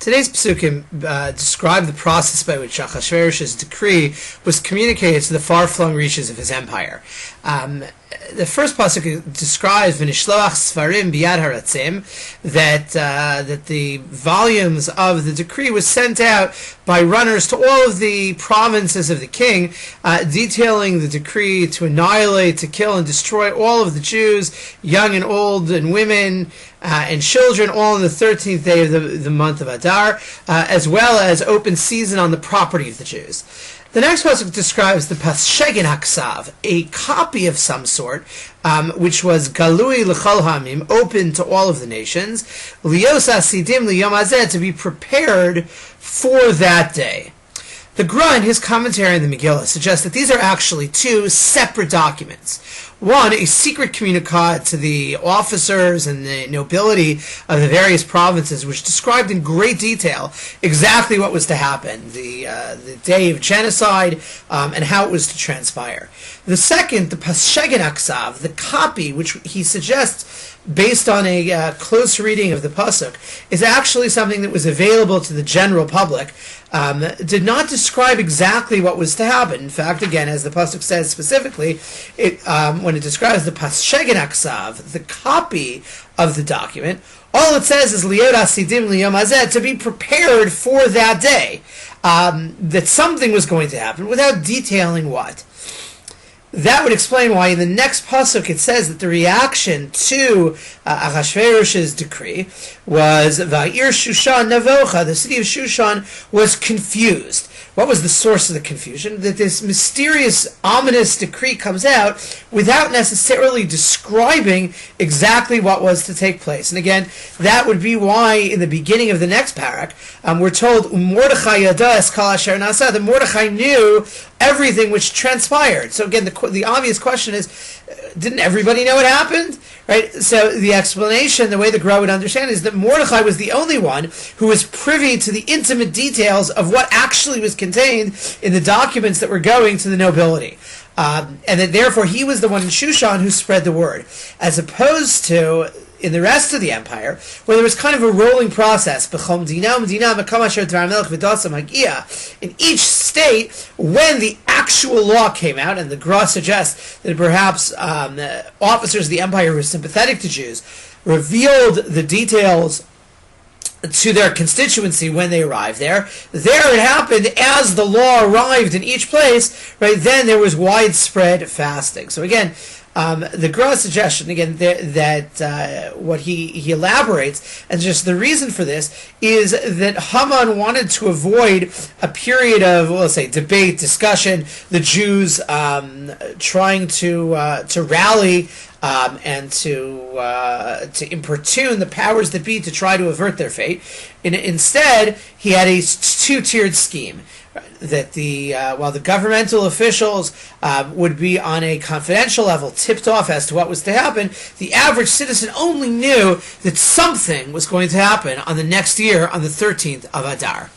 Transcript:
Today's psukim describe the process by which Achashverosh's decree was communicated to the far-flung reaches of his empire. The first pasuk describes v'nishloach svarim biyad haratzim, that the volumes of the decree was sent out by runners to all of the provinces of the king, detailing the decree to annihilate, to kill, and destroy all of the Jews, young and old, and women, and children, all on the 13th day of the month of Adar, as well as open season on the property of the Jews. The next pasuk describes the Paschegen Haksav, a copy of some sort, which was Galui L'chol Hamim, open to all of the nations, Lios Asidim Liyom Hazeh, to be prepared for that day. The Gra, in his commentary on the Megillah, suggests that these are actually two separate documents. One, a secret communique to the officers and the nobility of the various provinces, which described in great detail exactly what was to happen, the day of genocide, and how it was to transpire. The second, the Paschegen Aksav, the copy, which he suggests, based on a close reading of the pasuk, is actually something that was available to the general public, did not describe exactly what was to happen. In fact, again, as the pasuk says specifically, when it describes the Paschegen Aksav, the copy of the document, all it says is Liot Asidim Liyom Hazeh, to be prepared for that day, that something was going to happen, without detailing what. That would explain why in the next pasuk it says that the reaction to Achashverosh's decree was Va'ir Shushan Navocha, the city of Shushan was confused. What was the source of the confusion? That this mysterious, ominous decree comes out without necessarily describing exactly what was to take place. And again, that would be why in the beginning of the next parak, we're told, Mordechai yada es kol asher nasa, that Mordechai knew everything which transpired. So again, the obvious question is, didn't everybody know what happened? Right? So the explanation, the way the Gra would understand, is that Mordechai was the only one who was privy to the intimate details of what actually was contained in the documents that were going to the nobility. And that therefore he was the one in Shushan who spread the word. As opposed to in the rest of the empire, where there was kind of a rolling process. In each state, when the actual law came out, and the Gra suggests that perhaps officers of the empire who were sympathetic to Jews revealed the details to their constituency when they arrived there. There it happened as the law arrived in each place, right? Then there was widespread fasting. So again, the Gra suggestion, again, that what he elaborates, and just the reason for this, is that Haman wanted to avoid a period of, well, let's say, debate, discussion, the Jews trying to rally and to importune the powers that be to try to avert their fate. Instead, he had a two-tiered scheme. That while the governmental officials would be on a confidential level tipped off as to what was to happen, the average citizen only knew that something was going to happen on the next year on the 13th of Adar.